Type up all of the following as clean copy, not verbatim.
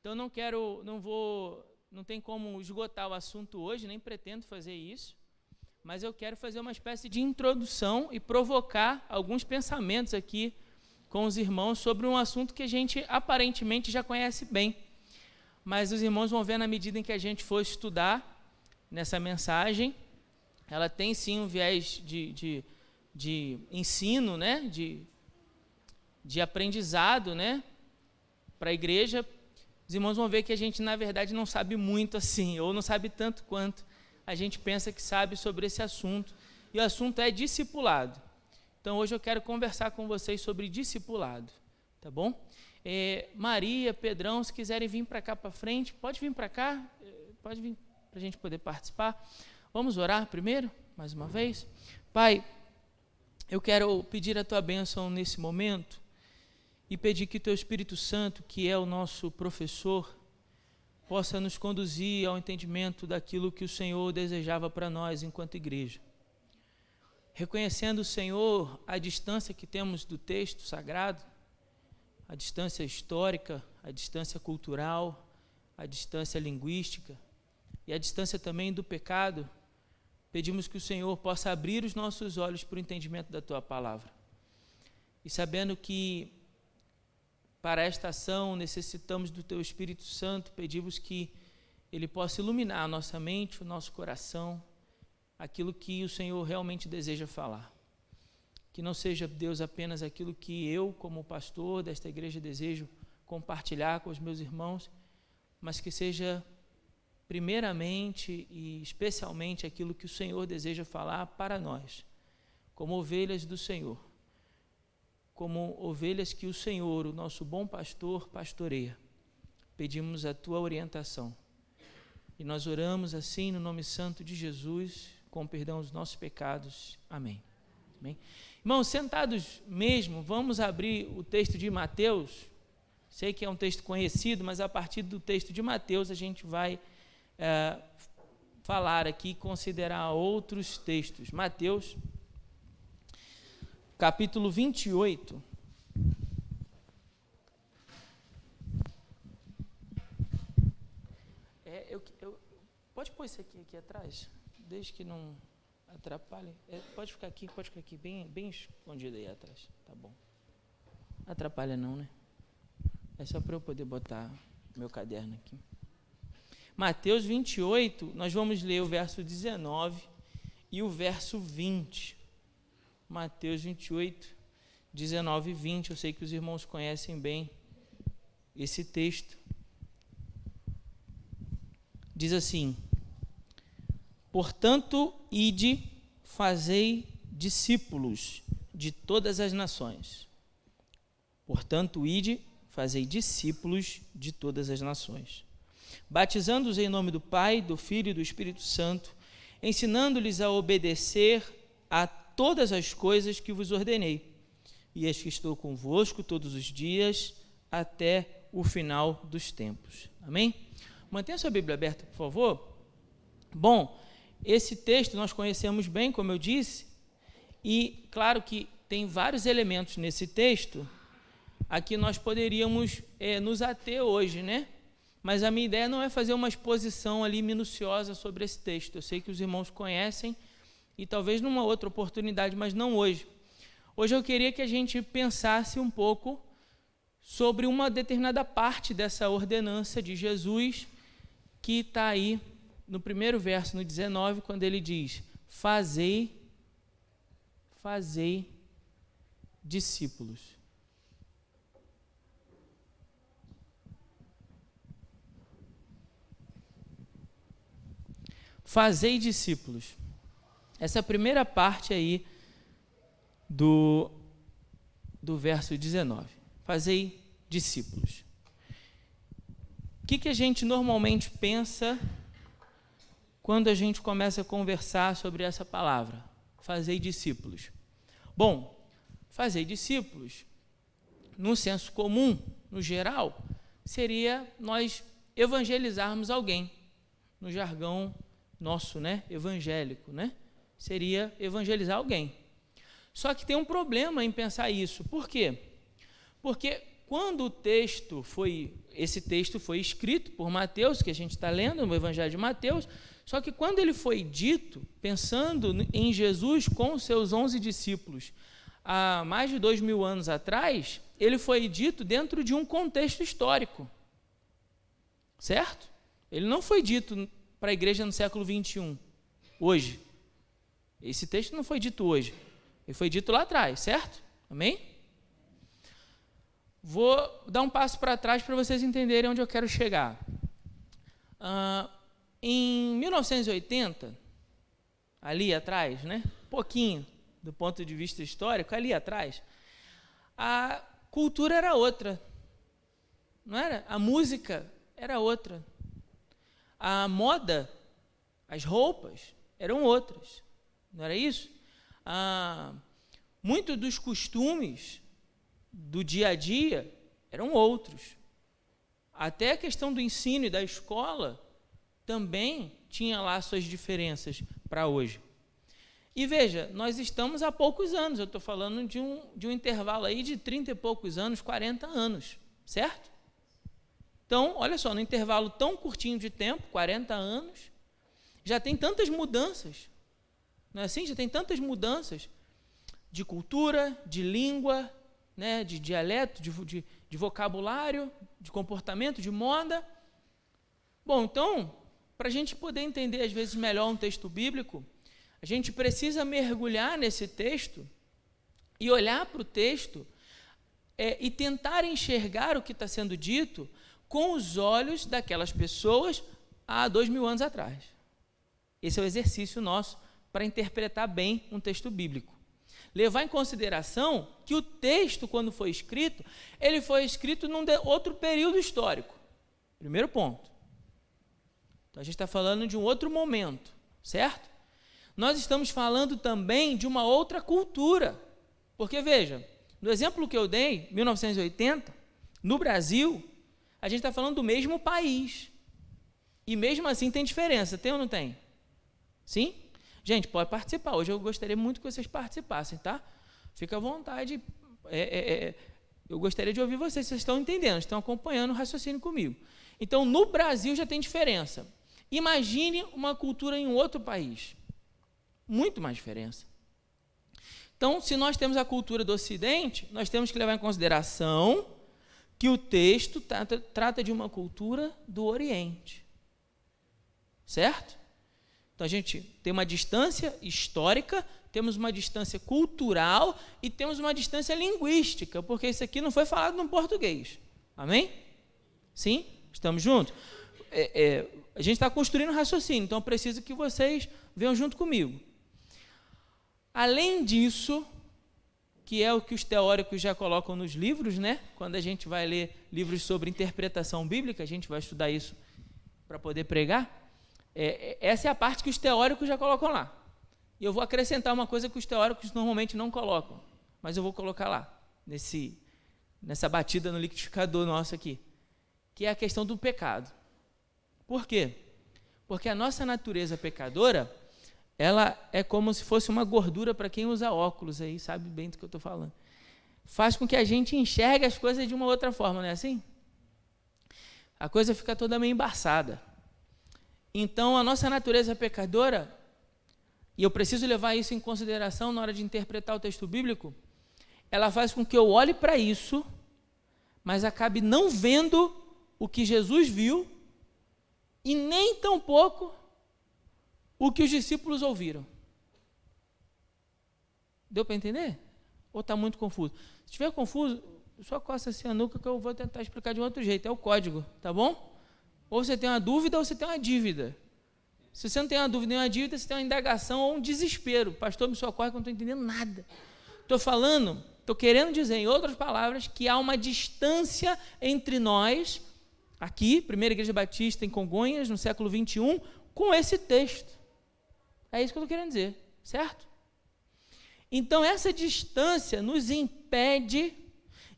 Então não tem como esgotar o assunto hoje, nem pretendo fazer isso, mas eu quero fazer uma espécie de introdução e provocar alguns pensamentos aqui com os irmãos sobre um assunto que a gente aparentemente já conhece bem, mas os irmãos vão ver na medida em que a gente for estudar nessa mensagem. Ela tem sim um viés de ensino, né? de aprendizado, né? Para a igreja. Os irmãos vão ver que a gente, na verdade, não sabe muito assim, ou não sabe tanto quanto a gente pensa que sabe sobre esse assunto. E o assunto é discipulado. Então, hoje eu quero conversar com vocês sobre discipulado, tá bom? Maria, Pedrão, se quiserem vir para cá para frente, pode vir para cá, pode vir para a gente poder participar. Vamos orar primeiro, mais uma vez. Pai, eu quero pedir a tua bênção nesse momento, e pedir que o teu Espírito Santo, que é o nosso professor, possa nos conduzir ao entendimento daquilo que o Senhor desejava para nós enquanto igreja. Reconhecendo, Senhor, a distância que temos do texto sagrado, a distância histórica, a distância cultural, a distância linguística e a distância também do pecado, pedimos que o Senhor possa abrir os nossos olhos para o entendimento da tua palavra. E sabendo que para esta ação necessitamos do teu Espírito Santo, pedimos que ele possa iluminar a nossa mente, o nosso coração, aquilo que o Senhor realmente deseja falar. Que não seja, Deus, apenas aquilo que eu, como pastor desta igreja, desejo compartilhar com os meus irmãos, mas que seja primeiramente e especialmente aquilo que o Senhor deseja falar para nós, como ovelhas do Senhor. Como ovelhas que o Senhor, o nosso bom pastor, pastoreia. Pedimos a tua orientação. E nós oramos assim no nome santo de Jesus, com perdão dos nossos pecados. Amém. Amém. Irmãos, sentados mesmo, vamos abrir o texto de Mateus. Sei que é um texto conhecido, mas a partir do texto de Mateus a gente vai falar aqui, considerar outros textos. Mateus, capítulo 28. Pode pôr isso aqui atrás, desde que não atrapalhe. Pode ficar aqui, bem escondido aí atrás, tá bom. Atrapalha não, né? É só para eu poder botar meu caderno aqui. Mateus 28, nós vamos ler o verso 19 e o verso 20. Mateus 28, 19 e 20, eu sei que os irmãos conhecem bem esse texto. Diz assim: portanto, ide, fazei discípulos de todas as nações. Portanto, ide, fazei discípulos de todas as nações, batizando-os em nome do Pai, do Filho e do Espírito Santo, ensinando-lhes a obedecer a todas as coisas que vos ordenei, e eis que estou convosco todos os dias, até o final dos tempos. Amém? Mantenha sua Bíblia aberta, por favor. Bom, esse texto nós conhecemos bem, como eu disse, e claro que tem vários elementos nesse texto a que nós poderíamos nos ater hoje, né? Mas a minha ideia não é fazer uma exposição ali minuciosa sobre esse texto. Eu sei que os irmãos conhecem, e talvez numa outra oportunidade, mas não hoje. Hoje eu queria que a gente pensasse um pouco sobre uma determinada parte dessa ordenança de Jesus, que está aí no primeiro verso, no 19, quando ele diz: fazei discípulos. Fazei discípulos. Essa primeira parte aí do verso 19. Fazei discípulos. O que a gente normalmente pensa quando a gente começa a conversar sobre essa palavra? Fazei discípulos. Bom, fazer discípulos, no senso comum, no geral, seria nós evangelizarmos alguém, no jargão nosso, né, evangélico, né? Seria evangelizar alguém. Só que tem um problema em pensar isso. Por quê? Porque quando esse texto foi escrito por Mateus, que a gente está lendo no Evangelho de Mateus, só que quando ele foi dito, pensando em Jesus com os seus 11 discípulos, há mais de 2000 anos atrás, ele foi dito dentro de um contexto histórico, certo? Ele não foi dito para a igreja no século 21, hoje. Esse texto não foi dito hoje, ele foi dito lá atrás, certo? Amém? Vou dar um passo para trás para vocês entenderem onde eu quero chegar. Em 1980, ali atrás, né? Pouquinho do ponto de vista histórico, ali atrás, a cultura era outra, não era? A música era outra. A moda, as roupas eram outras, não era isso? Muitos dos costumes do dia a dia eram outros. Até a questão do ensino e da escola também tinha lá suas diferenças para hoje. E veja, nós estamos há poucos anos, eu estou falando de um intervalo aí de 30 e poucos anos, 40 anos, certo? Então, olha só, no intervalo tão curtinho de tempo, 40 anos, já tem tantas mudanças, não é assim? Já tem tantas mudanças de cultura, de língua, né, de dialeto, de vocabulário, de comportamento, de moda. Bom, então, para a gente poder entender, às vezes, melhor um texto bíblico, a gente precisa mergulhar nesse texto e olhar para o texto e tentar enxergar o que está sendo dito com os olhos daquelas pessoas há 2000 anos atrás. Esse é o exercício nosso para interpretar bem um texto bíblico. Levar em consideração que o texto, quando foi escrito, ele foi escrito num outro período histórico. Primeiro ponto. Então, a gente está falando de um outro momento, certo? Nós estamos falando também de uma outra cultura. Porque, veja, no exemplo que eu dei, 1980, no Brasil, a gente está falando do mesmo país. E mesmo assim tem diferença, tem ou não tem? Sim? Gente, pode participar. Hoje eu gostaria muito que vocês participassem, tá? Fica à vontade. Eu gostaria de ouvir vocês, vocês estão entendendo, estão acompanhando o raciocínio comigo. Então, no Brasil já tem diferença. Imagine uma cultura em outro país. Muito mais diferença. Então, se nós temos a cultura do Ocidente, nós temos que levar em consideração que o texto trata de uma cultura do Oriente. Certo? Então, a gente tem uma distância histórica, temos uma distância cultural e temos uma distância linguística, porque isso aqui não foi falado no português. Amém? Sim? Estamos juntos? A gente está construindo um raciocínio, então eu preciso que vocês venham junto comigo. Além disso, que é o que os teóricos já colocam nos livros, né? Quando a gente vai ler livros sobre interpretação bíblica, a gente vai estudar isso para poder pregar. Essa é a parte que os teóricos já colocam lá. E eu vou acrescentar uma coisa que os teóricos normalmente não colocam, mas eu vou colocar lá, nessa batida no liquidificador nosso aqui, que é a questão do pecado. Por quê? Porque a nossa natureza pecadora, ela é como se fosse uma gordura para quem usa óculos aí, sabe bem do que eu estou falando. Faz com que a gente enxergue as coisas de uma outra forma, não é assim? A coisa fica toda meio embaçada. Então, a nossa natureza pecadora, e eu preciso levar isso em consideração na hora de interpretar o texto bíblico, ela faz com que eu olhe para isso, mas acabe não vendo o que Jesus viu e nem tampouco o que os discípulos ouviram. Deu para entender? Ou está muito confuso? Se estiver confuso, só coça assim a nuca que eu vou tentar explicar de um outro jeito. É o código, tá bom? Ou você tem uma dúvida ou você tem uma dívida. Se você não tem uma dúvida nem uma dívida, você tem uma indagação ou um desespero. Pastor, me socorre que eu não estou entendendo nada. Estou querendo dizer, em outras palavras, que há uma distância entre nós, aqui, Primeira Igreja Batista em Congonhas, no século 21, com esse texto. É isso que eu estou querendo dizer, certo? Então, essa distância nos impede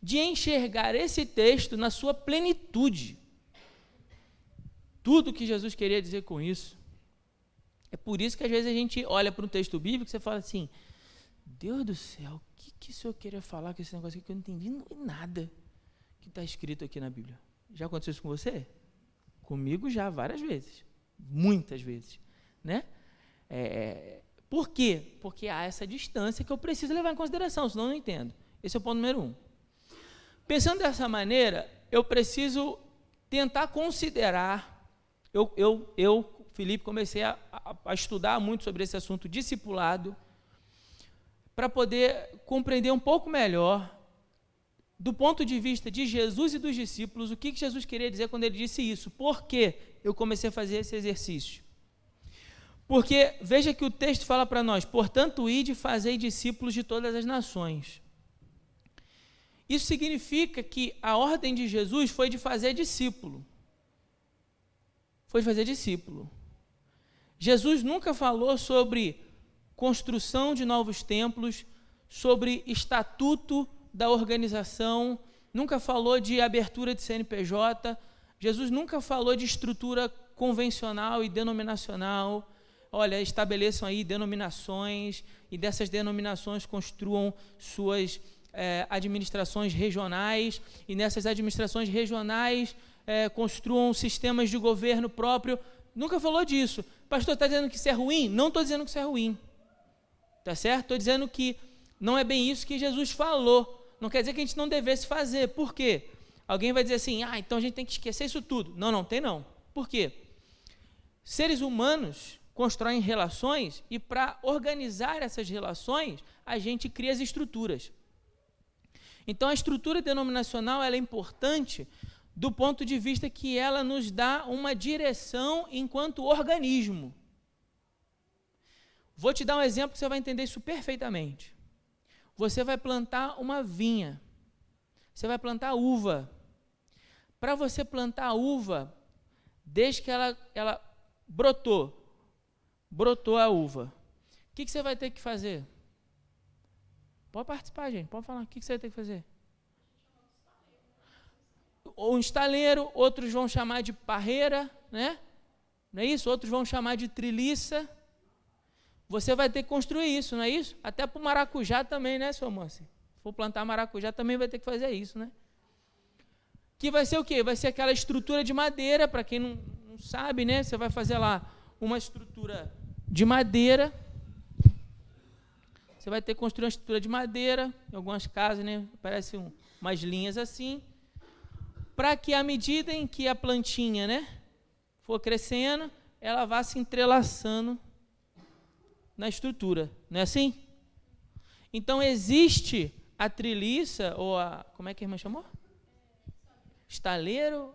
de enxergar esse texto na sua plenitude. Tudo que Jesus queria dizer com isso. É por isso que às vezes a gente olha para um texto bíblico e você fala assim, Deus do céu, o que o senhor queria falar com esse negócio aqui que eu não entendi nada? que está escrito aqui na Bíblia. Já aconteceu isso com você? Comigo já, várias vezes. Muitas vezes. Né? Por quê? Porque há essa distância que eu preciso levar em consideração, senão eu não entendo. Esse é o ponto número 1. Pensando dessa maneira, eu preciso tentar considerar. Eu, Felipe, comecei a estudar muito sobre esse assunto discipulado, para poder compreender um pouco melhor, do ponto de vista de Jesus e dos discípulos, o que Jesus queria dizer quando ele disse isso. Por que eu comecei a fazer esse exercício? Porque, veja que o texto fala para nós, portanto, ide e fazei discípulos de todas as nações. Isso significa que a ordem de Jesus foi de fazer discípulo. Foi de fazer discípulo. Jesus nunca falou sobre construção de novos templos, sobre estatuto da organização, nunca falou de abertura de CNPJ, Jesus nunca falou de estrutura convencional e denominacional. Olha, estabeleçam aí denominações e dessas denominações construam suas administrações regionais e nessas administrações regionais construam sistemas de governo próprio. Nunca falou disso. Pastor, está dizendo que isso é ruim? Não estou dizendo que isso é ruim. Tá certo? Estou dizendo que não é bem isso que Jesus falou. Não quer dizer que a gente não devesse fazer. Por quê? Alguém vai dizer assim, então a gente tem que esquecer isso tudo. Não, tem não. Por quê? Seres humanos constroem relações e para organizar essas relações, a gente cria as estruturas. Então a estrutura denominacional ela é importante do ponto de vista que ela nos dá uma direção enquanto organismo. Vou te dar um exemplo que você vai entender isso perfeitamente. Você vai plantar uma vinha, você vai plantar uva. Para você plantar uva, desde que ela brotou a uva, o que você vai ter que fazer? Pode participar, gente, pode falar. O que você vai ter que fazer? Ou um estaleiro, outros vão chamar de parreira, né? Não é isso? Outros vão chamar de treliça. Você vai ter que construir isso, não é isso? Até para o maracujá também, né, seu moço? Se for plantar maracujá, também vai ter que fazer isso, né? Que vai ser o quê? Vai ser aquela estrutura de madeira, para quem não sabe, né? Você vai fazer lá uma estrutura de madeira. Você vai ter que construir uma estrutura de madeira, em algumas casas, né? Parecem umas linhas assim, para que à medida em que a plantinha, né, for crescendo, ela vá se entrelaçando na estrutura, não é assim? Então existe a treliça, ou como é que a irmã chamou? Estaleiro,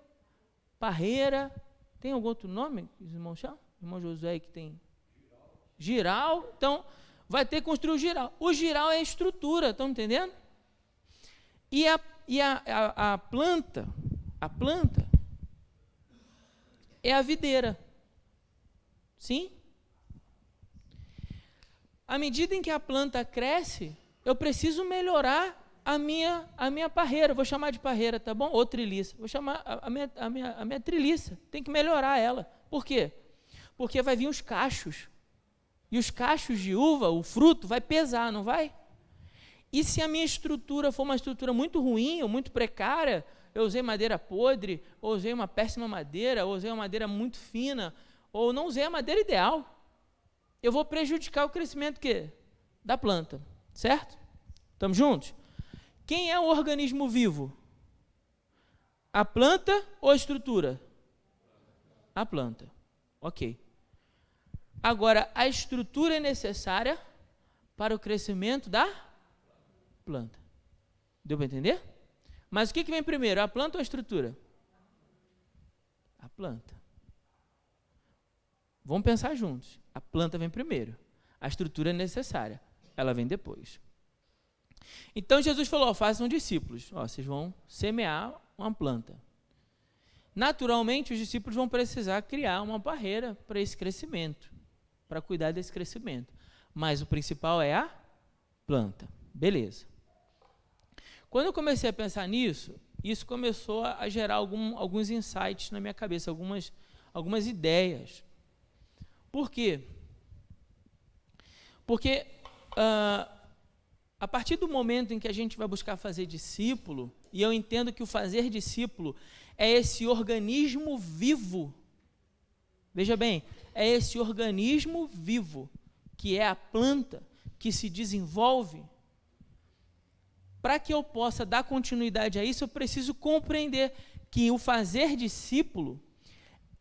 parreira, tem algum outro nome que os irmãos chamam? O irmão Josué que tem? Giral. Então, vai ter que construir o giral. O giral é a estrutura, estão entendendo? E a planta é a videira. Sim? À medida em que a planta cresce, eu preciso melhorar a minha parreira. Vou chamar de parreira, tá bom? Ou treliça. Vou chamar a minha treliça. Tem que melhorar ela. Por quê? Porque vai vir os cachos. E os cachos de uva, o fruto, vai pesar, não vai? E se a minha estrutura for uma estrutura muito ruim ou muito precária, eu usei madeira podre, ou usei uma péssima madeira, ou usei uma madeira muito fina, ou não usei a madeira ideal, eu vou prejudicar o crescimento da planta, certo? Estamos juntos? Quem é o organismo vivo? A planta ou a estrutura? A planta. Ok. Agora, a estrutura é necessária para o crescimento da planta. Deu para entender? Mas o que vem primeiro, a planta ou a estrutura? A planta. Vamos pensar juntos. A planta vem primeiro. A estrutura é necessária. Ela vem depois. Então, Jesus falou, façam discípulos. Vocês vão semear uma planta. Naturalmente, os discípulos vão precisar criar uma barreira para esse crescimento, para cuidar desse crescimento. Mas o principal é a planta. Beleza. Quando eu comecei a pensar nisso, isso começou a gerar alguns insights na minha cabeça, algumas ideias. Por quê? Porque A partir do momento em que a gente vai buscar fazer discípulo, e eu entendo que o fazer discípulo é esse organismo vivo, veja bem, é esse organismo vivo, que é a planta, que se desenvolve. Para que eu possa dar continuidade a isso, eu preciso compreender que o fazer discípulo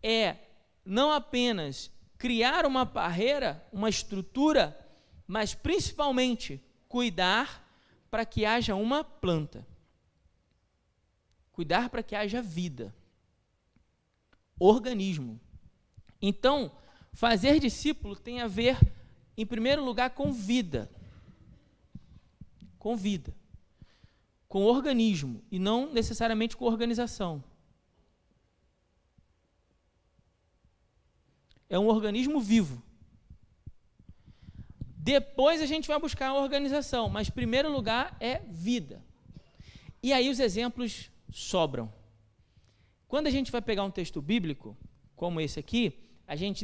é não apenas criar uma barreira, uma estrutura, mas principalmente cuidar para que haja uma planta. Cuidar para que haja vida. Organismo. Então, fazer discípulo tem a ver, em primeiro lugar, com vida. Com vida. Com organismo, e não necessariamente com organização. É um organismo vivo. Depois a gente vai buscar a organização, mas em primeiro lugar é vida. E aí os exemplos sobram. Quando a gente vai pegar um texto bíblico, como esse aqui,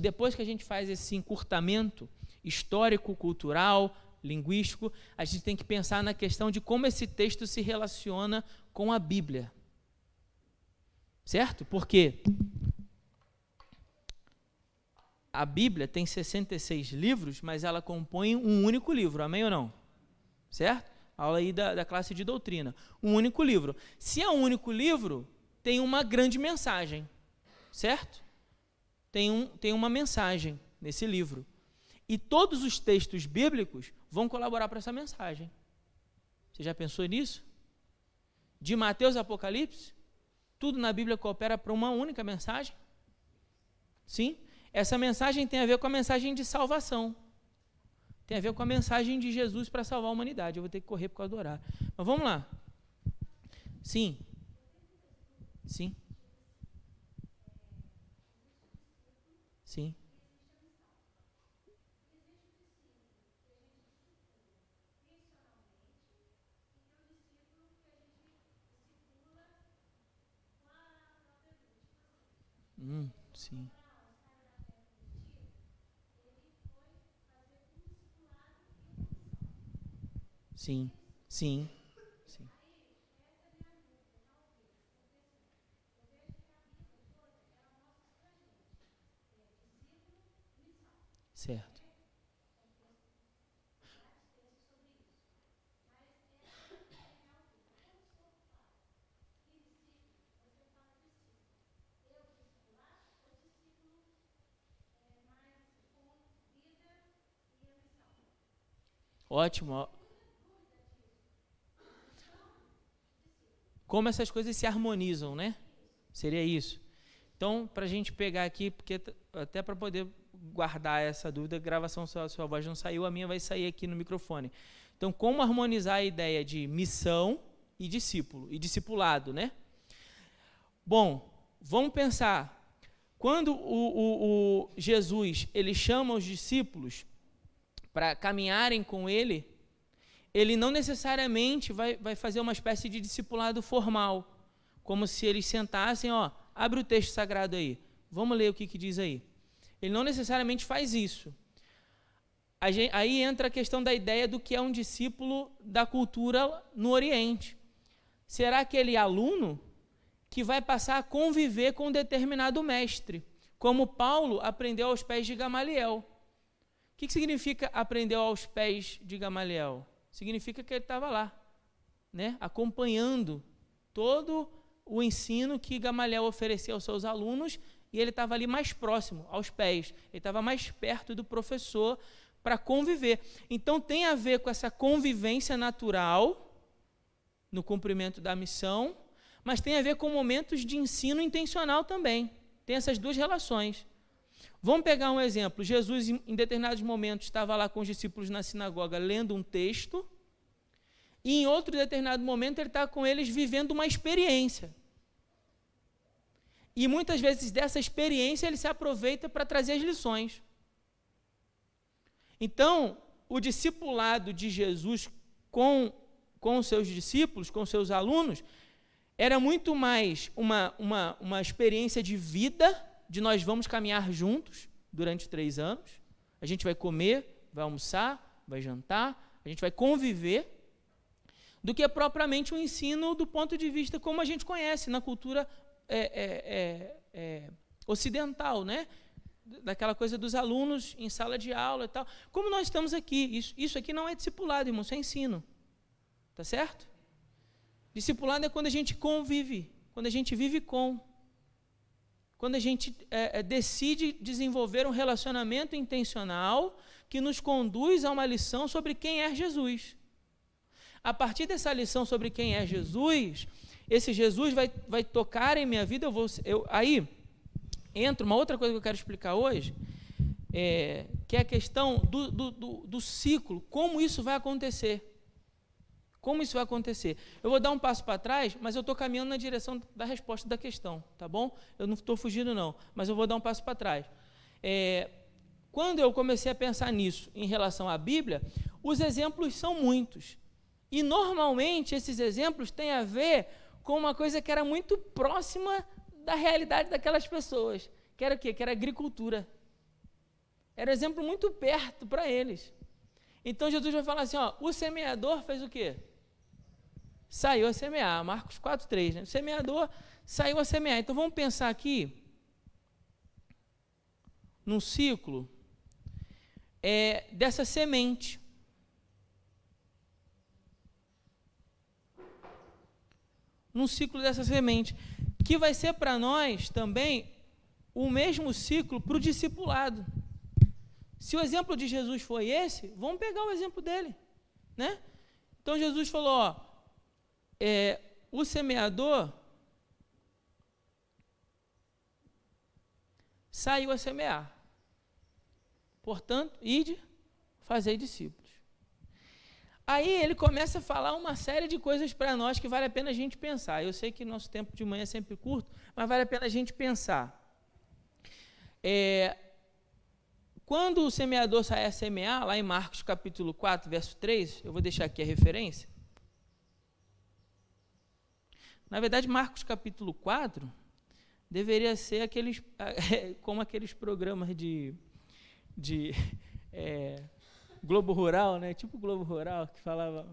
depois que a gente faz esse encurtamento histórico, cultural, linguístico, a gente tem que pensar na questão de como esse texto se relaciona com a Bíblia. Certo? Porque a Bíblia tem 66 livros, mas ela compõe um único livro, amém ou não? Certo? Aula aí da classe de doutrina. Um único livro. Se é um único livro, tem uma grande mensagem, certo? Tem uma mensagem nesse livro. E todos os textos bíblicos vão colaborar para essa mensagem. Você já pensou nisso? De Mateus a Apocalipse, tudo na Bíblia coopera para uma única mensagem? Sim? Essa mensagem tem a ver com a mensagem de salvação. Tem a ver com a mensagem de Jesus para salvar a humanidade. Eu vou ter que correr por causa do horário. Mas vamos lá. Sim. Sim. Sim. Sim. Sim, sim, sim. Certo. Ótimo. Como essas coisas se harmonizam, né? Seria isso. Então, para a gente pegar aqui, porque até para poder guardar essa dúvida, a gravação, sua voz não saiu, a minha vai sair aqui no microfone. Então, como harmonizar a ideia de missão e discípulo, e discipulado, né? Bom, vamos pensar. Quando o Jesus ele chama os discípulos para caminharem com ele, ele não necessariamente vai fazer uma espécie de discipulado formal, como se eles sentassem, abre o texto sagrado aí, vamos ler o que diz aí. Ele não necessariamente faz isso. Aí entra a questão da ideia do que é um discípulo da cultura no Oriente. Será aquele aluno que vai passar a conviver com um determinado mestre, como Paulo aprendeu aos pés de Gamaliel. O que significa aprendeu aos pés de Gamaliel? Significa que ele estava lá, né, acompanhando todo o ensino que Gamaliel oferecia aos seus alunos, e ele estava ali mais próximo, aos pés, ele estava mais perto do professor para conviver. Então tem a ver com essa convivência natural no cumprimento da missão, mas tem a ver com momentos de ensino intencional também. Tem essas duas relações. Vamos pegar um exemplo. Jesus, em determinados momentos, estava lá com os discípulos na sinagoga lendo um texto, e em outro determinado momento ele está com eles vivendo uma experiência. E muitas vezes dessa experiência ele se aproveita para trazer as lições. Então, o discipulado de Jesus com os seus discípulos, com os seus alunos, era muito mais uma experiência de vida, de nós vamos caminhar juntos durante 3 anos, a gente vai comer, vai almoçar, vai jantar, a gente vai conviver, do que propriamente um ensino do ponto de vista como a gente conhece na cultura ocidental, né? Daquela coisa dos alunos em sala de aula e tal. Como nós estamos aqui, isso aqui não é discipulado, irmão, isso é ensino. Tá certo? Discipulado é quando a gente convive, quando a gente vive com. Quando a gente decide desenvolver um relacionamento intencional que nos conduz a uma lição sobre quem é Jesus. A partir dessa lição sobre quem é Jesus, esse Jesus vai tocar em minha vida. Aí entra uma outra coisa que eu quero explicar hoje, que é a questão do ciclo, como isso vai acontecer. Como isso vai acontecer? Eu vou dar um passo para trás, mas eu estou caminhando na direção da resposta da questão, tá bom? Eu não estou fugindo não, mas eu vou dar um passo para trás. Quando eu comecei a pensar nisso em relação à Bíblia, os exemplos são muitos. E normalmente esses exemplos têm a ver com uma coisa que era muito próxima da realidade daquelas pessoas. Que era o quê? Que era agricultura. Era um exemplo muito perto para eles. Então Jesus vai falar assim, o semeador fez o quê? Saiu a semear, Marcos 4:3, né? O semeador saiu a semear. Então vamos pensar aqui num ciclo dessa semente. Num ciclo dessa semente, que vai ser para nós também o mesmo ciclo para o discipulado. Se o exemplo de Jesus foi esse, vamos pegar o exemplo dele, né? Então Jesus falou, o semeador saiu a semear. Portanto, ide, fazei discípulos. Aí ele começa a falar uma série de coisas para nós que vale a pena a gente pensar. Eu sei que nosso tempo de manhã é sempre curto, mas vale a pena a gente pensar. Quando o semeador sai a semear, lá em Marcos capítulo 4, verso 3, eu vou deixar aqui a referência. Na verdade, Marcos capítulo 4 deveria ser como aqueles programas de Globo Rural, né? Tipo Globo Rural, que falava...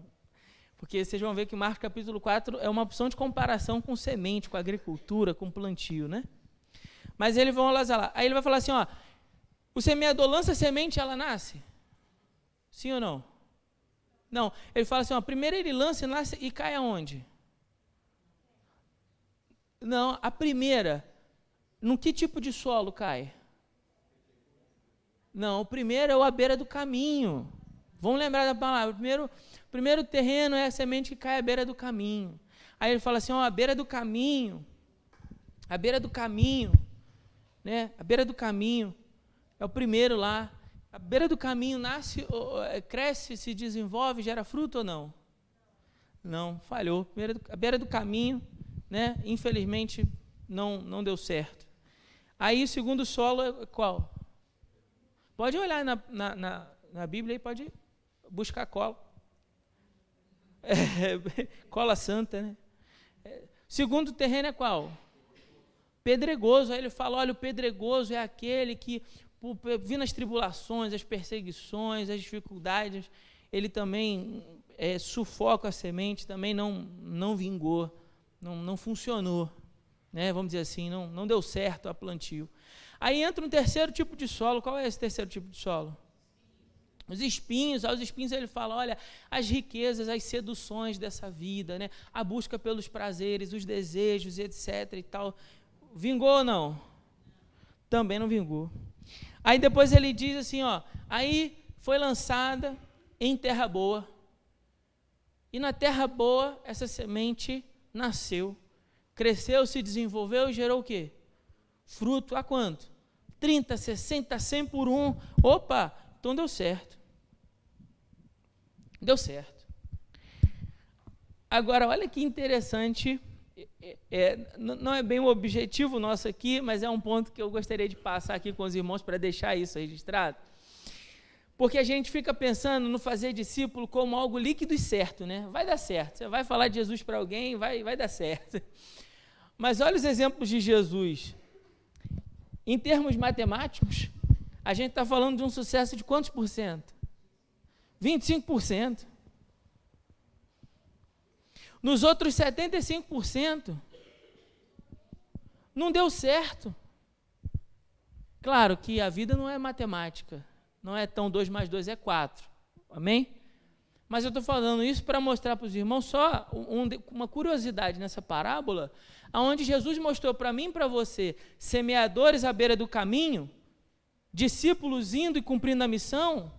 Porque vocês vão ver que Marcos capítulo 4 é uma opção de comparação com semente, com agricultura, com plantio, né? Mas eles vão lá. Aí ele vai falar assim, o semeador lança a semente e ela nasce? Sim ou não? Não. Ele fala assim, primeiro ele lança, nasce e cai aonde? Não, a primeira. No que tipo de solo cai? Não, o primeiro é à beira do caminho. Vamos lembrar da palavra. O primeiro terreno é a semente que cai à beira do caminho. Aí ele fala assim, à beira do caminho, né? À beira do caminho é o primeiro lá. À beira do caminho nasce, cresce, se desenvolve, gera fruto ou não? Não, falhou. À beira do caminho, né? Infelizmente não deu certo. Aí o segundo solo é qual? Pode olhar na Bíblia e pode buscar cola. Cola santa, né? Segundo terreno é qual? Pedregoso. Aí ele fala, olha, o pedregoso é aquele que, vindo as tribulações, as perseguições, as dificuldades, ele também sufoca a semente, também não vingou, não funcionou, né? Vamos dizer assim, não deu certo a plantio. Aí entra um terceiro tipo de solo. Qual é esse terceiro tipo de solo? Os espinhos. Aos espinhos ele fala, olha, as riquezas, as seduções dessa vida, né? A busca pelos prazeres, os desejos, etc. e tal. Vingou ou não? Também não vingou. Aí depois ele diz assim, aí foi lançada em terra boa. E na terra boa, essa semente nasceu, cresceu, se desenvolveu e gerou o quê? Fruto a quanto? 30, 60, 100 por um. Opa, então deu certo. Deu certo. Agora, olha que interessante, não é bem o objetivo nosso aqui, mas é um ponto que eu gostaria de passar aqui com os irmãos para deixar isso registrado. Porque a gente fica pensando no fazer discípulo como algo líquido e certo, né? Vai dar certo. Você vai falar de Jesus para alguém, vai dar certo. Mas olha os exemplos de Jesus. Em termos matemáticos, a gente está falando de um sucesso de quantos por cento? 25%. Nos outros 75%, não deu certo. Claro que a vida não é matemática, não é tão 2 mais 2 é 4, amém? Mas eu estou falando isso para mostrar para os irmãos só uma curiosidade nessa parábola, onde Jesus mostrou para mim e para você, semeadores à beira do caminho, discípulos indo e cumprindo a missão,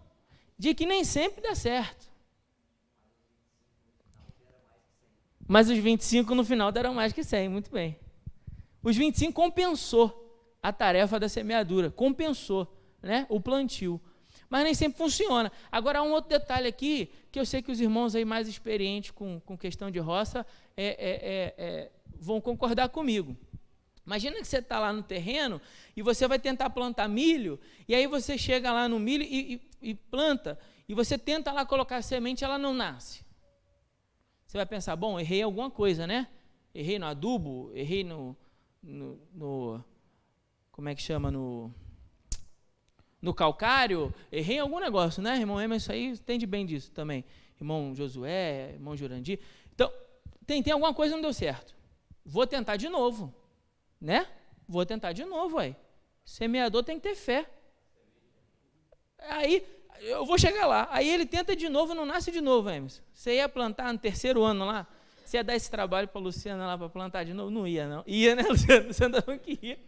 de que nem sempre dá certo. Mas os 25 no final deram mais que 100, muito bem. Os 25 compensou a tarefa da semeadura, compensou, né, o plantio. Mas nem sempre funciona. Agora, há um outro detalhe aqui, que eu sei que os irmãos aí mais experientes com questão de roça vão concordar comigo. Imagina que você está lá no terreno e você vai tentar plantar milho, e aí você chega lá no milho e planta, e você tenta lá colocar a semente, ela não nasce. Você vai pensar, bom, errei alguma coisa, né? Errei no adubo, errei no como é que chama, no calcário, errei em algum negócio, né, irmão Emerson, aí entende bem disso também, irmão Josué, irmão Jurandir. Então, tentei alguma coisa e não deu certo. Vou tentar de novo, né? Vou tentar de novo, aí. Semeador tem que ter fé. Aí, eu vou chegar lá. Aí ele tenta de novo, não nasce de novo, Emerson. Você ia plantar no 3º ano lá? Você ia dar esse trabalho para a Luciana lá para plantar de novo? Não ia, não. Ia, né, Luciana? Luciana não queria.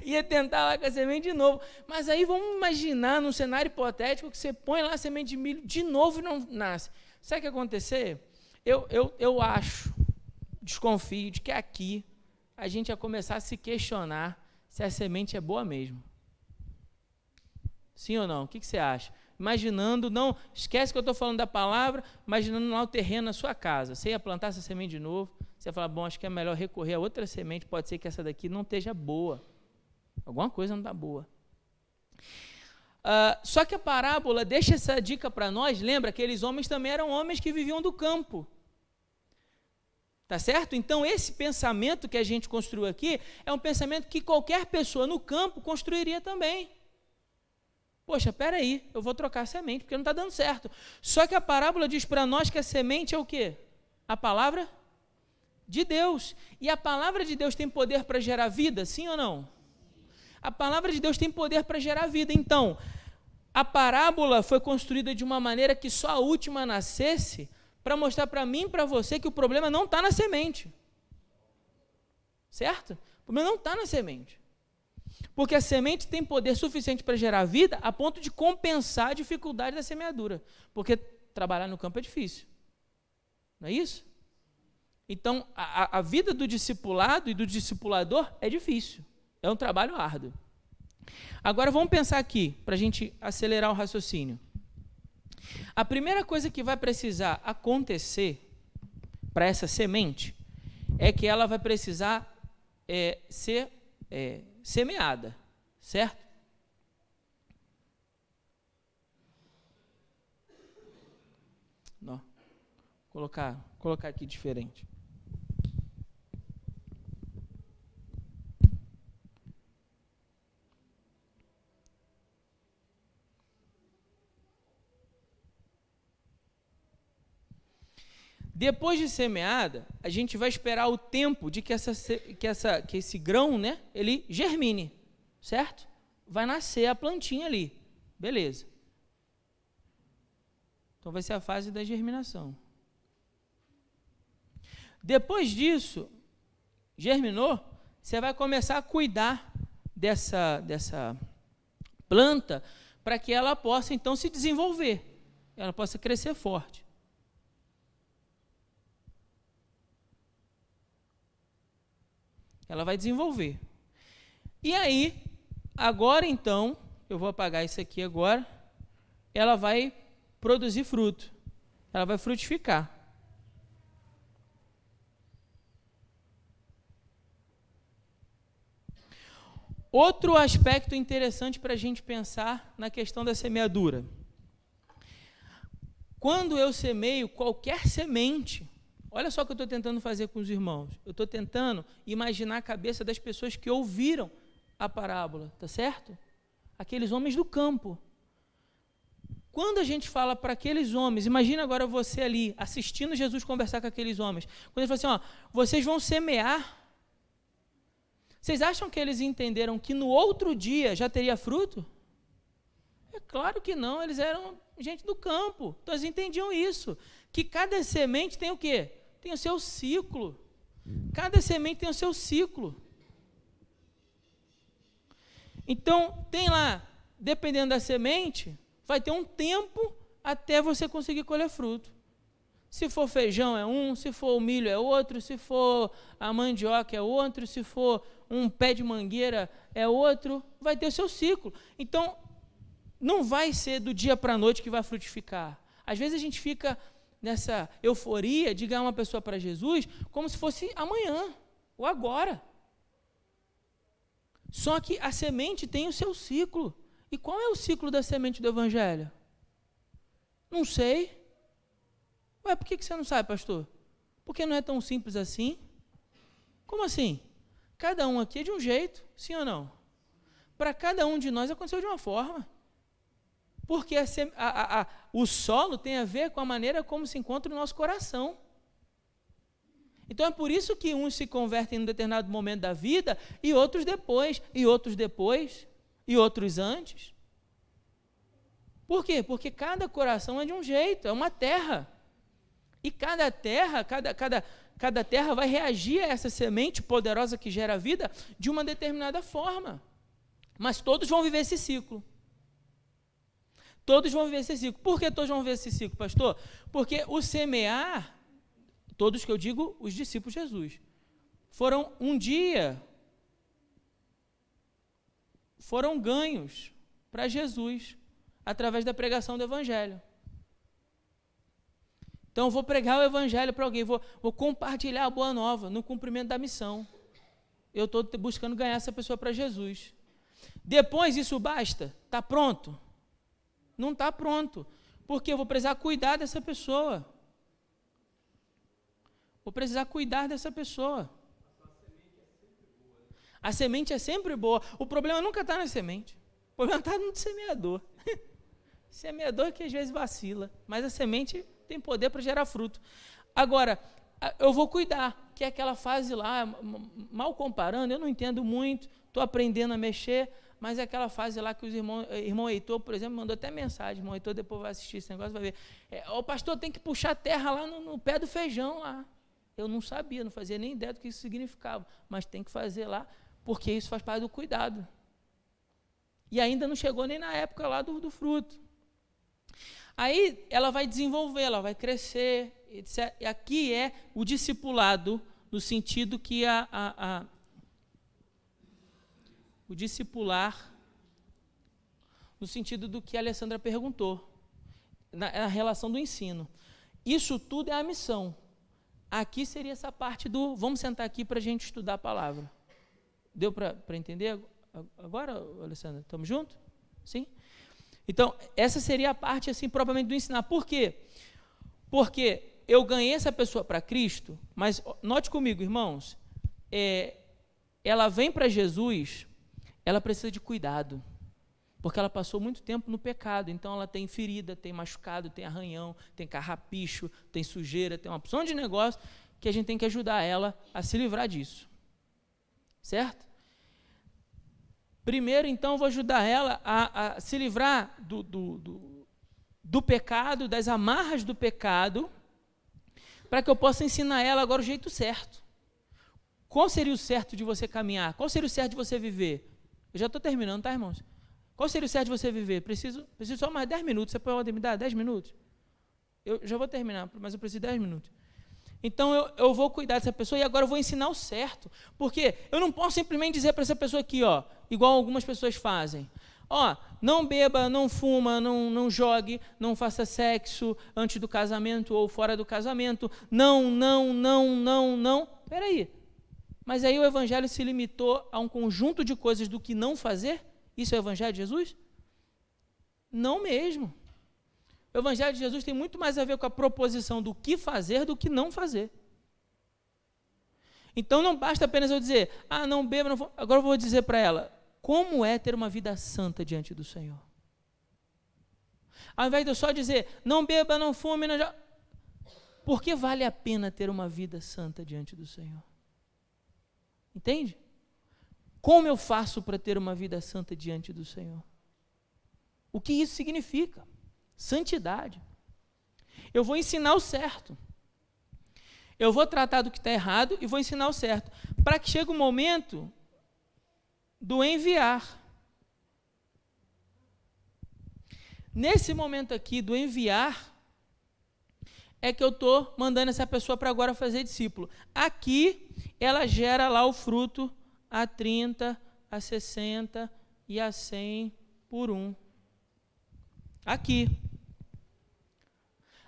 Ia tentar lá com a semente de novo. Mas aí vamos imaginar num cenário hipotético que você põe lá a semente de milho de novo e não nasce. Sabe o que acontecer? Eu acho, desconfio de que aqui a gente ia começar a se questionar se a semente é boa mesmo. Sim ou não? O que você acha? Imaginando, não, esquece que eu estou falando da palavra, imaginando lá o terreno na sua casa. Você ia plantar essa semente de novo, você ia falar, bom, acho que é melhor recorrer a outra semente, pode ser que essa daqui não esteja boa. Alguma coisa não está boa. Só que a parábola deixa essa dica para nós, lembra, aqueles homens também eram homens que viviam do campo. Tá certo? Então, esse pensamento que a gente construiu aqui é um pensamento que qualquer pessoa no campo construiria também. Poxa, espera aí, eu vou trocar a semente, porque não está dando certo. Só que a parábola diz para nós que a semente é o quê? A palavra de Deus. E a palavra de Deus tem poder para gerar vida, sim ou não? A palavra de Deus tem poder para gerar vida. Então, a parábola foi construída de uma maneira que só a última nascesse para mostrar para mim e para você que o problema não está na semente. Certo? O problema não está na semente. Porque a semente tem poder suficiente para gerar vida a ponto de compensar a dificuldade da semeadura. Porque trabalhar no campo é difícil. Não é isso? Então, a vida do discipulado e do discipulador é difícil. É um trabalho árduo. Agora, vamos pensar aqui, para a gente acelerar o raciocínio. A primeira coisa que vai precisar acontecer para essa semente é que ela vai precisar ser semeada, certo? Não. Colocar aqui diferente. Depois de semeada, a gente vai esperar o tempo de que esse grão, né, ele germine, certo? Vai nascer a plantinha ali, beleza. Então vai ser a fase da germinação. Depois disso, germinou, você vai começar a cuidar dessa planta para que ela possa então se desenvolver, ela possa crescer forte. Ela vai desenvolver. E aí, agora então, eu vou apagar isso aqui agora, ela vai produzir fruto. Ela vai frutificar. Outro aspecto interessante para a gente pensar na questão da semeadura. Quando eu semeio qualquer semente, olha só o que eu estou tentando fazer com os irmãos. Eu estou tentando imaginar a cabeça das pessoas que ouviram a parábola, tá certo? Aqueles homens do campo. Quando a gente fala para aqueles homens, imagina agora você ali, assistindo Jesus conversar com aqueles homens, quando ele fala assim, vocês vão semear, vocês acham que eles entenderam que no outro dia já teria fruto? É claro que não, eles eram gente do campo, então eles entendiam isso, que cada semente tem o quê? Tem o seu ciclo, cada semente tem o seu ciclo. Então, tem lá, dependendo da semente, vai ter um tempo até você conseguir colher fruto. Se for feijão é um, se for o milho é outro, se for a mandioca é outro, se for um pé de mangueira é outro, vai ter o seu ciclo. Então, não vai ser do dia para a noite que vai frutificar. Às vezes a gente fica nessa euforia de ganhar uma pessoa para Jesus como se fosse amanhã ou agora. Só que a semente tem o seu ciclo. E qual é o ciclo da semente do Evangelho? Não sei. Ué, por que você não sabe, pastor? Porque não é tão simples assim. Como assim? Cada um aqui é de um jeito, sim ou não? Para cada um de nós aconteceu de uma forma. Porque o solo tem a ver com a maneira como se encontra o nosso coração. Então é por isso que uns se convertem em um determinado momento da vida, e outros depois, e outros depois, e outros antes. Por quê? Porque cada coração é de um jeito, é uma terra. E cada terra vai reagir a essa semente poderosa que gera vida de uma determinada forma. Mas todos vão viver esse ciclo. Todos vão viver esse ciclo. Por que todos vão viver esse ciclo, pastor? Porque o semear, todos que eu digo, os discípulos de Jesus, foram ganhos para Jesus, através da pregação do Evangelho. Então, eu vou pregar o Evangelho para alguém, vou compartilhar a boa nova no cumprimento da missão. Eu estou buscando ganhar essa pessoa para Jesus. Depois, isso basta? Está pronto? Não está pronto, porque eu vou precisar cuidar dessa pessoa. Vou precisar cuidar dessa pessoa. A semente é sempre boa. O problema nunca está na semente. O problema está no semeador. Semeador que às vezes vacila, mas a semente tem poder para gerar fruto. Agora, eu vou cuidar, que é aquela fase lá, mal comparando, eu não entendo muito, estou aprendendo a mexer, mas é aquela fase lá que os irmão Heitor, por exemplo, mandou até mensagem, irmão Heitor depois vai assistir esse negócio, vai ver, o pastor tem que puxar a terra lá no pé do feijão lá. Eu não sabia, não fazia nem ideia do que isso significava, mas tem que fazer lá, porque isso faz parte do cuidado. E ainda não chegou nem na época lá do fruto. Aí ela vai desenvolver, ela vai crescer, etc. E aqui é o discipulado, no sentido que o discipular, no sentido do que a Alessandra perguntou, na relação do ensino. Isso tudo é a missão. Aqui seria essa parte do, vamos sentar aqui para a gente estudar a palavra. Deu para entender agora, Alessandra? Estamos juntos? Sim? Então, essa seria a parte, assim, propriamente do ensinar. Por quê? Porque eu ganhei essa pessoa para Cristo, mas note comigo, irmãos, ela vem para Jesus, ela precisa de cuidado, porque ela passou muito tempo no pecado, então ela tem ferida, tem machucado, tem arranhão, tem carrapicho, tem sujeira, tem uma opção de negócio que a gente tem que ajudar ela a se livrar disso. Certo? Primeiro, então, eu vou ajudar ela a se livrar do pecado, das amarras do pecado, para que eu possa ensinar ela agora o jeito certo. Qual seria o certo de você caminhar? Qual seria o certo de você viver? Eu já estou terminando, tá, irmãos? Qual seria o certo de você viver? Preciso só mais 10 minutos. Você pode me dar 10 minutos? Eu já vou terminar, mas eu preciso de 10 minutos. Então, eu vou cuidar dessa pessoa e agora eu vou ensinar o certo. Porque eu não posso simplesmente dizer para essa pessoa aqui, igual algumas pessoas fazem. Não beba, não fuma, não jogue, não faça sexo antes do casamento ou fora do casamento. Não. Espera aí. Mas aí o Evangelho se limitou a um conjunto de coisas do que não fazer? Isso é o Evangelho de Jesus? Não mesmo. O Evangelho de Jesus tem muito mais a ver com a proposição do que fazer do que não fazer. Então não basta apenas eu dizer, não beba, não vou. Agora eu vou dizer para ela, como é ter uma vida santa diante do Senhor? Ao invés de eu só dizer, não beba, não fume, não... Por que vale a pena ter uma vida santa diante do Senhor? Entende? Como eu faço para ter uma vida santa diante do Senhor? O que isso significa? Santidade. Eu vou ensinar o certo. Eu vou tratar do que está errado e vou ensinar o certo. Para que chegue o momento do enviar. Nesse momento aqui do enviar, é que eu estou mandando essa pessoa para agora fazer discípulo. Aqui, ela gera lá o fruto a 30, a 60 e a 100 por 1. Aqui.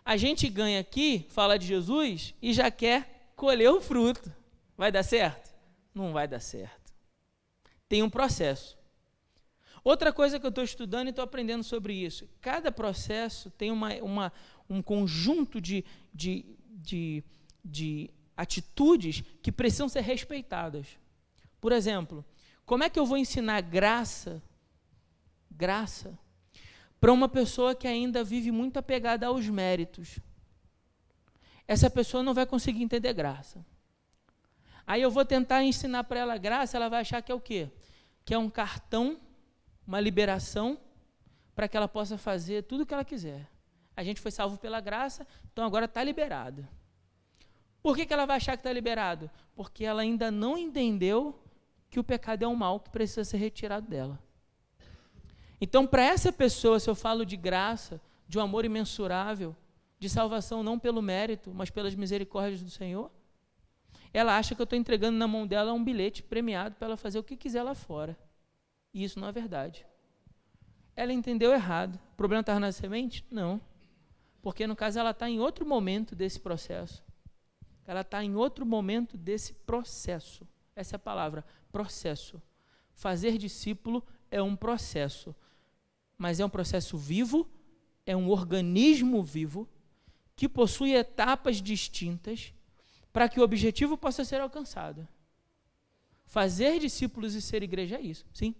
A gente ganha aqui, fala de Jesus, e já quer colher o fruto. Vai dar certo? Não vai dar certo. Tem um processo. Outra coisa que eu estou estudando e estou aprendendo sobre isso. Cada processo tem um conjunto de atitudes que precisam ser respeitadas. Por exemplo, como é que eu vou ensinar graça para uma pessoa que ainda vive muito apegada aos méritos? Essa pessoa não vai conseguir entender graça. Aí eu vou tentar ensinar para ela graça, ela vai achar que é o quê? Que é um cartão, uma liberação, para que ela possa fazer tudo o que ela quiser. A gente foi salvo pela graça, então agora está liberado. Por que ela vai achar que está liberado? Porque ela ainda não entendeu que o pecado é um mal que precisa ser retirado dela. Então, para essa pessoa, se eu falo de graça, de um amor imensurável, de salvação não pelo mérito, mas pelas misericórdias do Senhor, ela acha que eu estou entregando na mão dela um bilhete premiado para ela fazer o que quiser lá fora. E isso não é verdade. Ela entendeu errado. O problema estava na semente? Não. Porque, no caso, ela está em outro momento desse processo. Ela está em outro momento desse processo. Essa é a palavra, processo. Fazer discípulo é um processo. Mas é um processo vivo, é um organismo vivo, que possui etapas distintas para que o objetivo possa ser alcançado. Fazer discípulos e ser igreja é isso, sim?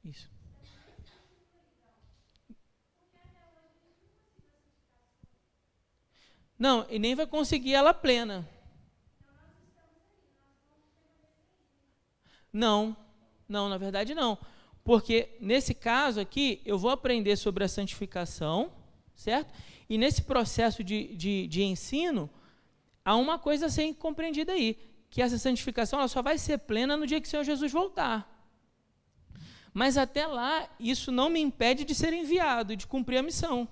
Isso. Não, e nem vai conseguir ela plena. Não, na verdade não. Porque nesse caso aqui, eu vou aprender sobre a santificação, certo? E nesse processo de ensino, há uma coisa a ser compreendida aí, que essa santificação ela só vai ser plena no dia que o Senhor Jesus voltar. Mas até lá, isso não me impede de ser enviado e de cumprir a missão.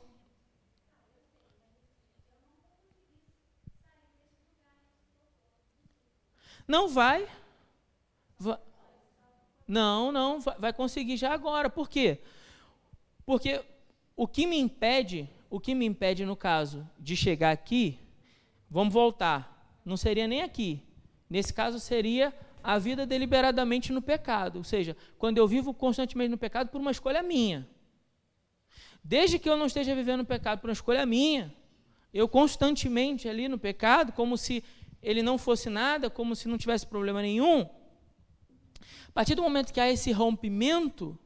Não vai. Não, vai conseguir já agora. Por quê? Porque o que me impede no caso de chegar aqui, vamos voltar, não seria nem aqui. Nesse caso seria a vida deliberadamente no pecado, ou seja, quando eu vivo constantemente no pecado por uma escolha minha. Desde que eu não esteja vivendo no pecado por uma escolha minha, eu constantemente ali no pecado, como se ele não fosse nada, como se não tivesse problema nenhum. A partir do momento que há esse rompimento,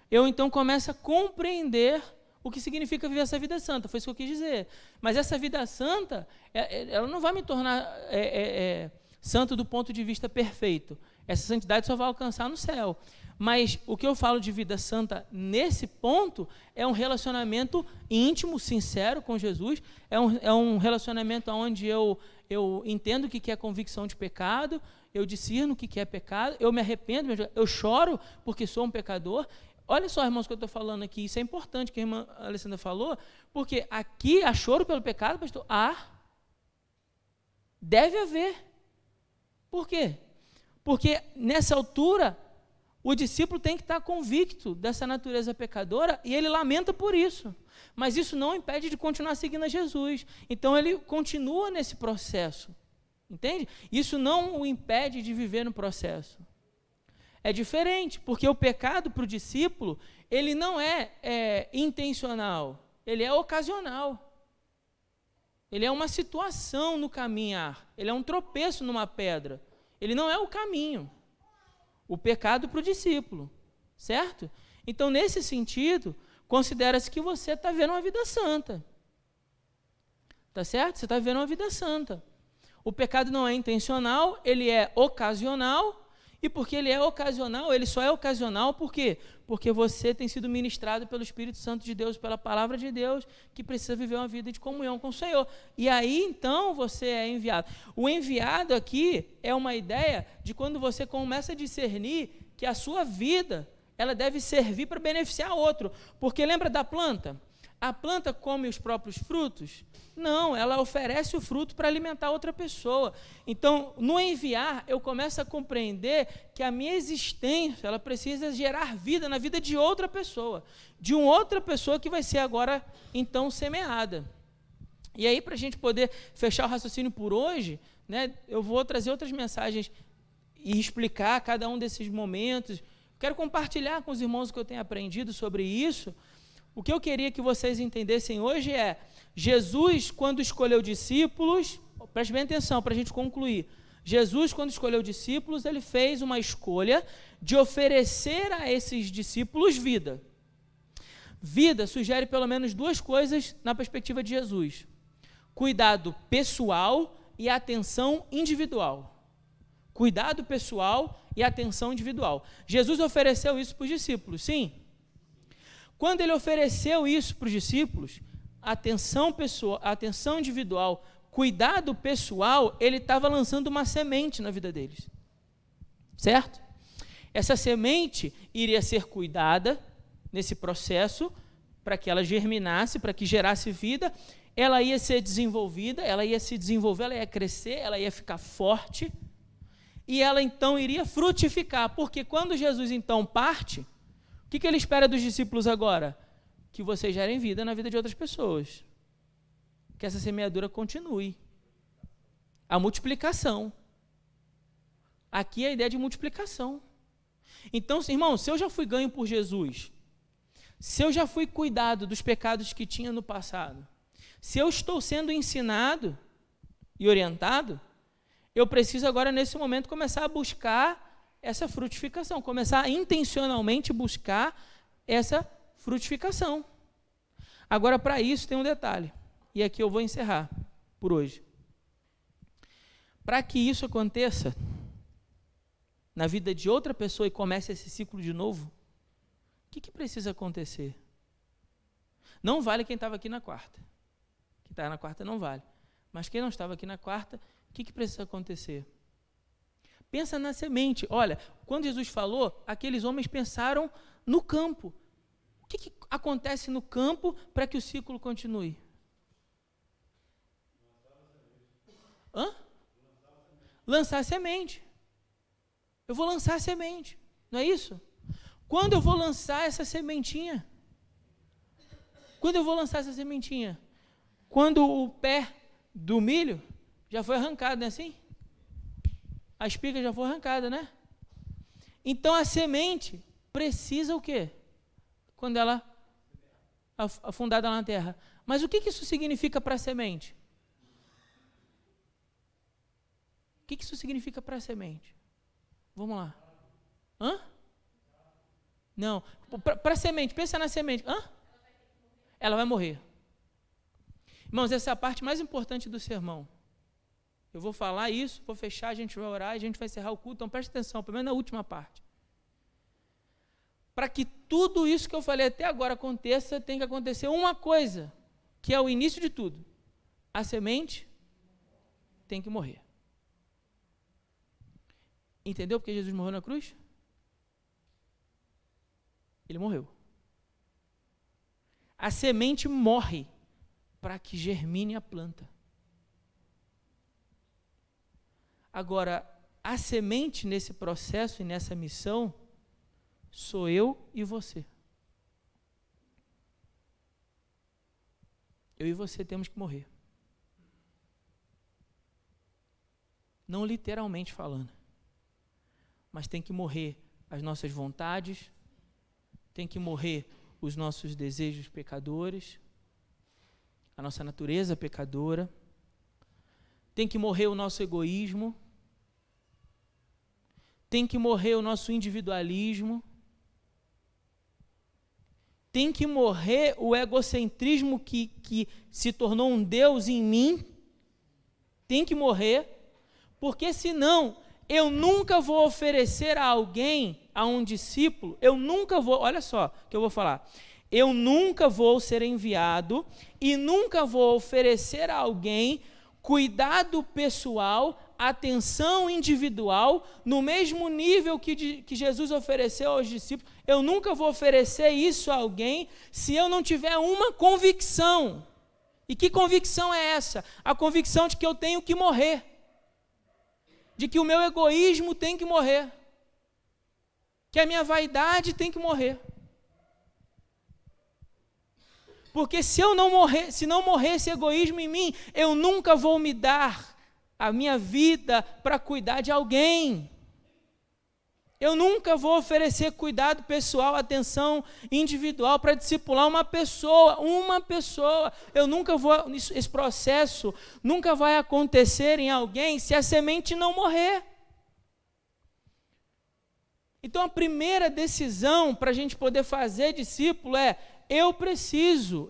eu então começo a compreender o que significa viver essa vida santa. Foi isso que eu quis dizer. Mas essa vida santa, ela não vai me tornar santo do ponto de vista perfeito. Essa santidade só vai alcançar no céu. Mas o que eu falo de vida santa nesse ponto é um relacionamento íntimo, sincero com Jesus, é um relacionamento onde eu entendo o que é convicção de pecado, eu discerno o que é pecado, eu me arrependo, eu choro porque sou um pecador. Olha só, irmãos, o que eu estou falando aqui, isso é importante que a irmã Alessandra falou, porque aqui há choro pelo pecado, pastor? Deve haver. Por quê? Porque nessa altura, o discípulo tem que estar convicto dessa natureza pecadora e ele lamenta por isso. Mas isso não impede de continuar seguindo a Jesus. Então ele continua nesse processo. Entende? Isso não o impede de viver no processo. é diferente, porque o pecado para o discípulo, ele não é intencional, ele é ocasional. Ele é uma situação no caminhar, ele é um tropeço numa pedra, ele não é o caminho. O pecado para o discípulo, certo? Então, nesse sentido, considera-se que você está vivendo uma vida santa. Tá certo? Você está vivendo uma vida santa. O pecado não é intencional, ele é ocasional, e porque ele é ocasional, ele só é ocasional por quê? Porque você tem sido ministrado pelo Espírito Santo de Deus, pela palavra de Deus, que precisa viver uma vida de comunhão com o Senhor. E aí, então, você é enviado. O enviado aqui é uma ideia de quando você começa a discernir que a sua vida, ela deve servir para beneficiar outro. Porque lembra da planta? A planta come os próprios frutos? Não, ela oferece o fruto para alimentar outra pessoa. Então, no enviar, eu começo a compreender que a minha existência, ela precisa gerar vida na vida de outra pessoa, de uma outra pessoa que vai ser agora, então, semeada. E aí, para a gente poder fechar o raciocínio por hoje, né, eu vou trazer outras mensagens e explicar cada um desses momentos. Quero compartilhar com os irmãos o que eu tenho aprendido sobre isso. O que eu queria que vocês entendessem hoje é, Jesus, quando escolheu discípulos, preste bem atenção para a gente concluir, Jesus, quando escolheu discípulos, ele fez uma escolha de oferecer a esses discípulos vida. Vida sugere pelo menos duas coisas na perspectiva de Jesus: cuidado pessoal e atenção individual. Cuidado pessoal e atenção individual. Jesus ofereceu isso para os discípulos, sim. Quando ele ofereceu isso para os discípulos, atenção pessoal, atenção individual, cuidado pessoal, ele estava lançando uma semente na vida deles, certo? Essa semente iria ser cuidada nesse processo para que ela germinasse, para que gerasse vida, ela ia ser desenvolvida, ela ia se desenvolver, ela ia crescer, ela ia ficar forte, e ela então iria frutificar, porque quando Jesus então parte, o que ele espera dos discípulos agora? Que vocês gerem vida na vida de outras pessoas. Que essa semeadura continue. A multiplicação. Aqui é a ideia de multiplicação. Então, irmão, se eu já fui ganho por Jesus, se eu já fui cuidado dos pecados que tinha no passado, se eu estou sendo ensinado e orientado, eu preciso agora, nesse momento, começar a buscar essa frutificação, começar a intencionalmente buscar essa frutificação. Agora, para isso, tem um detalhe, e aqui eu vou encerrar por hoje. Para que isso aconteça na vida de outra pessoa e comece esse ciclo de novo, o que precisa acontecer? Não vale quem estava aqui na quarta. Quem estava na quarta não vale. Mas quem não estava aqui na quarta, o que precisa acontecer? Pensa na semente. Olha, quando Jesus falou, aqueles homens pensaram no campo. O que acontece no campo para que o ciclo continue? Lançar a semente. Eu vou lançar a semente, não é isso? Quando eu vou lançar essa sementinha? Quando eu vou lançar essa sementinha? Quando o pé do milho já foi arrancado, não é assim? A espiga já foi arrancada, né? Então a semente precisa o quê? Quando ela afundada lá na terra. Mas o que isso significa para a semente? O que isso significa para a semente? Vamos lá. Não. Para a semente, pensa na semente. Ela vai morrer. Irmãos, essa é a parte mais importante do sermão. Eu vou falar isso, vou fechar, a gente vai orar, a gente vai encerrar o culto, então preste atenção, pelo menos na última parte. Para que tudo isso que eu falei até agora aconteça, tem que acontecer uma coisa, que é o início de tudo. A semente tem que morrer. Entendeu porque Jesus morreu na cruz? Ele morreu. A semente morre para que germine a planta. Agora, a semente nesse processo e nessa missão sou eu e você. Eu e você temos que morrer. Não literalmente falando, mas tem que morrer as nossas vontades, tem que morrer os nossos desejos pecadores, a nossa natureza pecadora, tem que morrer o nosso egoísmo, tem que morrer o nosso individualismo, tem que morrer o egocentrismo que se tornou um Deus em mim, tem que morrer, porque senão eu nunca vou oferecer a alguém, a um discípulo, olha só o que eu vou falar, eu nunca vou ser enviado e nunca vou oferecer a alguém cuidado pessoal, atenção individual, no mesmo nível que Jesus ofereceu aos discípulos. Eu nunca vou oferecer isso a alguém se eu não tiver uma convicção. E que convicção é essa? A convicção de que eu tenho que morrer, de que o meu egoísmo tem que morrer, que a minha vaidade tem que morrer. Porque se não morrer esse egoísmo em mim, eu nunca vou me dar a minha vida para cuidar de alguém. Eu nunca vou oferecer cuidado pessoal, atenção individual para discipular uma pessoa. Eu nunca vou, esse processo nunca vai acontecer em alguém se a semente não morrer. Então a primeira decisão para a gente poder fazer discípulo é: eu preciso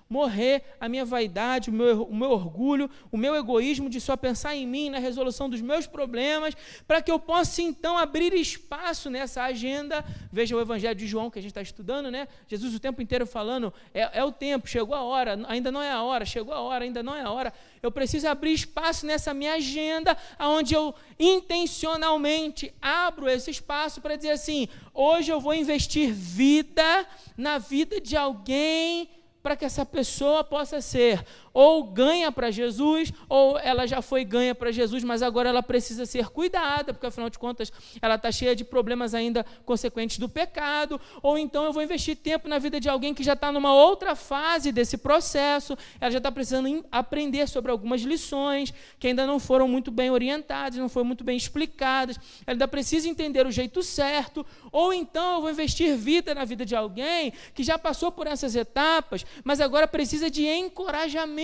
morrer a minha vaidade, o meu orgulho, o meu egoísmo de só pensar em mim, na resolução dos meus problemas, para que eu possa então abrir espaço nessa agenda. Veja o Evangelho de João que a gente está estudando, né? Jesus o tempo inteiro falando, é o tempo, chegou a hora, ainda não é a hora, chegou a hora, ainda não é a hora. Eu preciso abrir espaço nessa minha agenda, onde eu intencionalmente abro esse espaço para dizer assim: hoje eu vou investir vida na vida de alguém, para que essa pessoa possa ser ou ganha para Jesus, ou ela já foi ganha para Jesus, mas agora ela precisa ser cuidada, porque afinal de contas ela está cheia de problemas ainda consequentes do pecado. Ou então eu vou investir tempo na vida de alguém que já está numa outra fase desse processo, ela já está precisando aprender sobre algumas lições que ainda não foram muito bem orientadas, não foram muito bem explicadas, ela ainda precisa entender o jeito certo. Ou então eu vou investir vida na vida de alguém que já passou por essas etapas, mas agora precisa de encorajamento,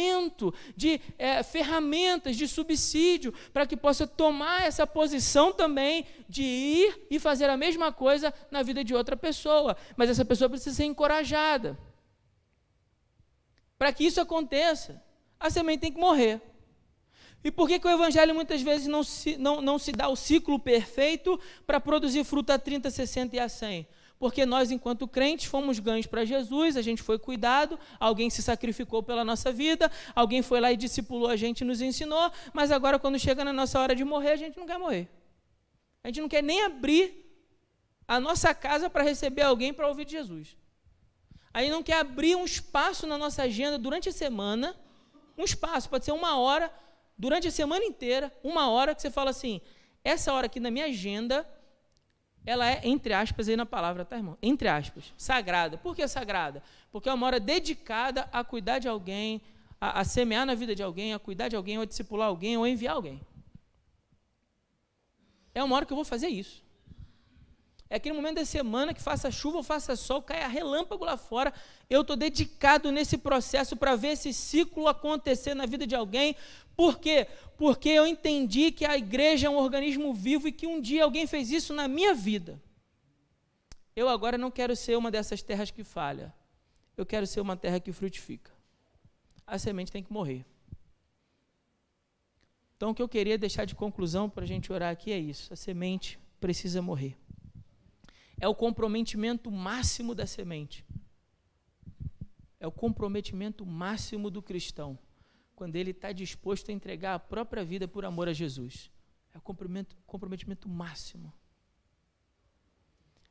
de ferramentas, de subsídio, para que possa tomar essa posição também de ir e fazer a mesma coisa na vida de outra pessoa. Mas essa pessoa precisa ser encorajada. Para que isso aconteça, a semente tem que morrer. E por que o Evangelho muitas vezes não se dá o ciclo perfeito para produzir fruto a 30, 60 e a 100? Porque nós, enquanto crentes, fomos ganhos para Jesus, a gente foi cuidado, alguém se sacrificou pela nossa vida, alguém foi lá e discipulou a gente, nos ensinou, mas agora, quando chega na nossa hora de morrer, a gente não quer morrer. A gente não quer nem abrir a nossa casa para receber alguém para ouvir de Jesus. A gente não quer abrir um espaço na nossa agenda durante a semana, um espaço, pode ser 1 hora, durante a semana inteira, 1 hora, que você fala assim: essa hora aqui na minha agenda, ela é, entre aspas, aí na palavra, tá, irmão? Entre aspas, sagrada. Por que sagrada? Porque é uma hora dedicada a cuidar de alguém, a semear na vida de alguém, a cuidar de alguém, ou a discipular alguém, ou a enviar alguém. É uma hora que eu vou fazer isso. É aquele momento da semana que faça chuva ou faça sol, caia relâmpago lá fora, eu estou dedicado nesse processo para ver esse ciclo acontecer na vida de alguém. Por quê? Porque eu entendi que a igreja é um organismo vivo e que um dia alguém fez isso na minha vida. Eu agora não quero ser uma dessas terras que falha. Eu quero ser uma terra que frutifica. A semente tem que morrer. Então, o que eu queria deixar de conclusão para a gente orar aqui é isso: a semente precisa morrer. É o comprometimento máximo da semente. É o comprometimento máximo do cristão, quando ele está disposto a entregar a própria vida por amor a Jesus. É o comprometimento máximo.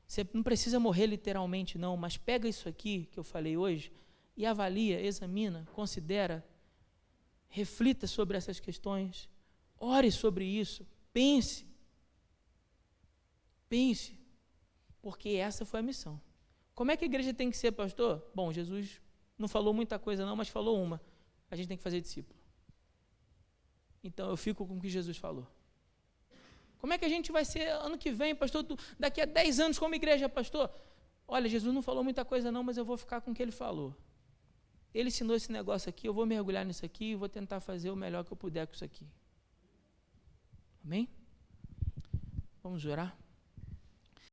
Você não precisa morrer literalmente, não, mas pega isso aqui que eu falei hoje e avalia, examina, considera, reflita sobre essas questões, ore sobre isso, pense, porque essa foi a missão. Como é que a igreja tem que ser, pastor? Bom, Jesus não falou muita coisa não, mas falou uma: a gente tem que fazer discípulo. Então eu fico com o que Jesus falou. Como é que a gente vai ser ano que vem, pastor? Daqui a 10 anos como igreja, pastor? Olha, Jesus não falou muita coisa não, mas eu vou ficar com o que ele falou. Ele ensinou esse negócio aqui, eu vou mergulhar nisso aqui e vou tentar fazer o melhor que eu puder com isso aqui. Amém? Vamos orar?